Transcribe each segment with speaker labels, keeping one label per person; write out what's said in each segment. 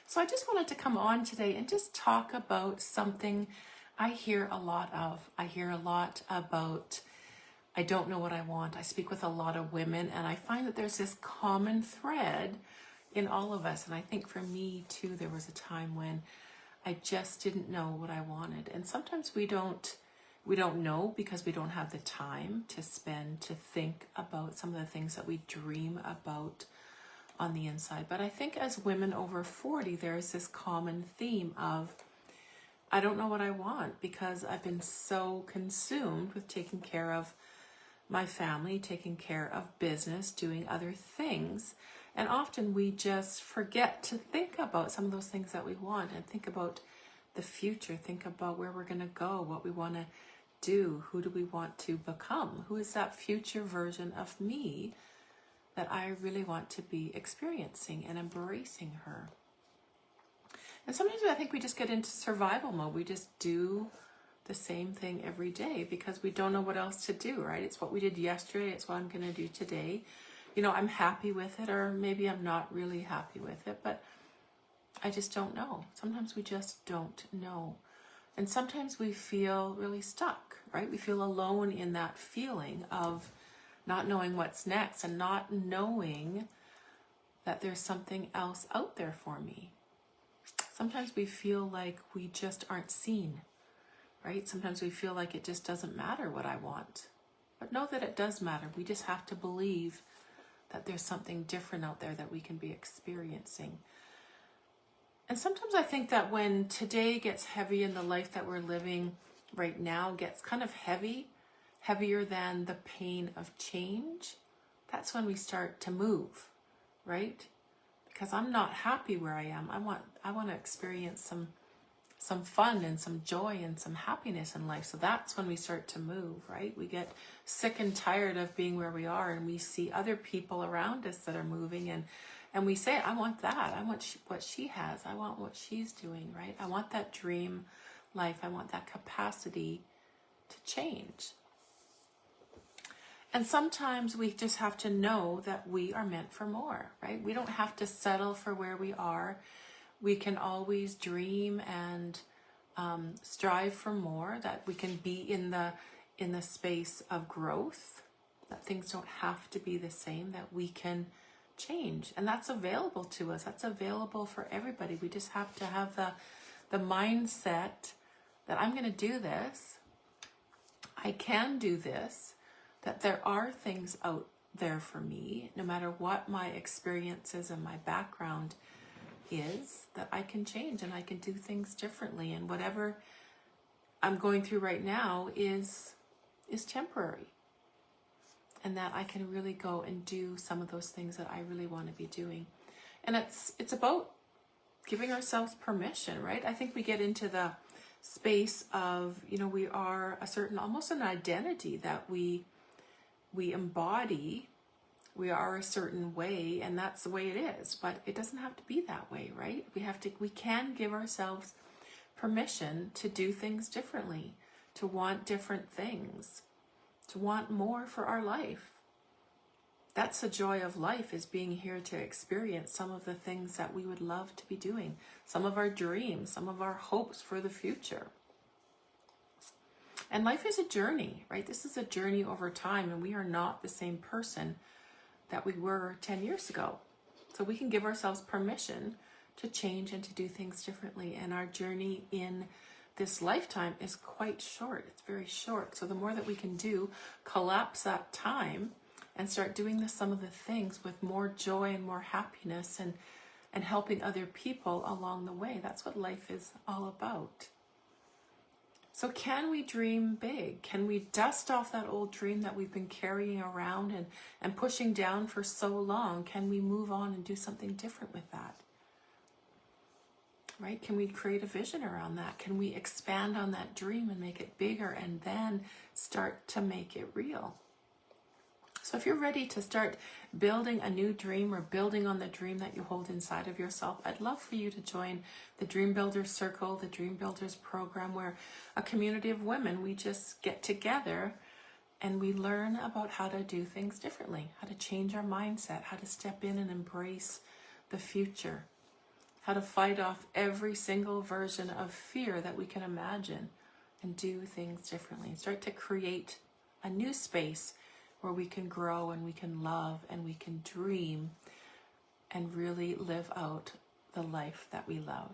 Speaker 1: So I just wanted to come on today and just talk about something I hear a lot of. I hear a lot about, I don't know what I want. I speak with a lot of women, and I find that there's this common thread in all of us. And I think for me too, there was a time when I just didn't know what I wanted. And sometimes we don't know because we don't have the time to spend to think about some of the things that we dream about on the inside. But I think as women over 40, there's this common theme of, I don't know what I want because I've been so consumed with taking care of my family, taking care of business, doing other things. And often we just forget to think about some of those things that we want and think about the future, think about where we're going to go, what we want to do, who do we want to become, who is that future version of me that I really want to be experiencing and embracing her. And sometimes I think we just get into survival mode. We just do the same thing every day because we don't know what else to do, right? It's what we did yesterday. It's what I'm going to do today. You know, I'm happy with it, or maybe I'm not really happy with it, but I just don't know. Sometimes we just don't know. And sometimes we feel really stuck, right? We feel alone in that feeling of not knowing what's next and not knowing that there's something else out there for me. Sometimes we feel like we just aren't seen, right? Sometimes we feel like it just doesn't matter what I want. But know that it does matter. We just have to believe that there's something different out there that we can be experiencing. And sometimes I think that when today gets heavy and the life that we're living right now gets kind of heavier than the pain of change, that's when we start to move, right? Because I'm not happy where I am. I want to experience some fun and some joy and some happiness in life. So that's when we start to move, right? We get sick and tired of being where we are, and we see other people around us that are moving, and we say, I want that. I want what she has. I want what she's doing, right? I want that dream life. I want that capacity to change. And sometimes we just have to know that we are meant for more, right? We don't have to settle for where we are. We can always dream and strive for more, that we can be in the space of growth, that things don't have to be the same, that we can change. And that's available to us. That's available for everybody. We just have to have the mindset that I'm going to do this. I can do this. That there are things out there for me, no matter what my experiences and my background is, that I can change and I can do things differently. And whatever I'm going through right now is temporary. And that I can really go and do some of those things that I really want to be doing. And it's about giving ourselves permission, right? I think we get into the space of, you know, we are a certain, almost an identity that we embody. We are a certain way, and that's the way it is, but it doesn't have to be that way, right? We can give ourselves permission to do things differently, to want different things, to want more for our life. That's the joy of life, is being here to experience some of the things that we would love to be doing, some of our dreams, some of our hopes for the future. And life is a journey, right? This is a journey over time, and we are not the same person that we were 10 years ago. So we can give ourselves permission to change and to do things differently. And our journey in this lifetime is quite short. It's very short. So the more that we can do, collapse that time and start doing some of the things with more joy and more happiness and helping other people along the way. That's what life is all about. So can we dream big? Can we dust off that old dream that we've been carrying around and pushing down for so long? Can we move on and do something different with that? Right? Can we create a vision around that? Can we expand on that dream and make it bigger and then start to make it real? So if you're ready to start building a new dream or building on the dream that you hold inside of yourself, I'd love for you to join the Dream Builders Circle, the Dream Builders program, where a community of women, we just get together and we learn about how to do things differently, how to change our mindset, how to step in and embrace the future, how to fight off every single version of fear that we can imagine and do things differently and start to create a new space where we can grow and we can love and we can dream and really live out the life that we love.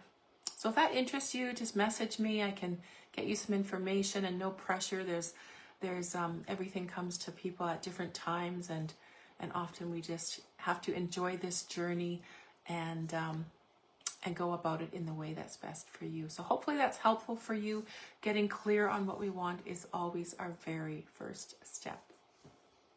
Speaker 1: So if that interests you, just message me. I can get you some information, and no pressure. There's everything comes to people at different times, and often we just have to enjoy this journey and go about it in the way that's best for you. So hopefully that's helpful for you. Getting clear on what we want is always our very first step.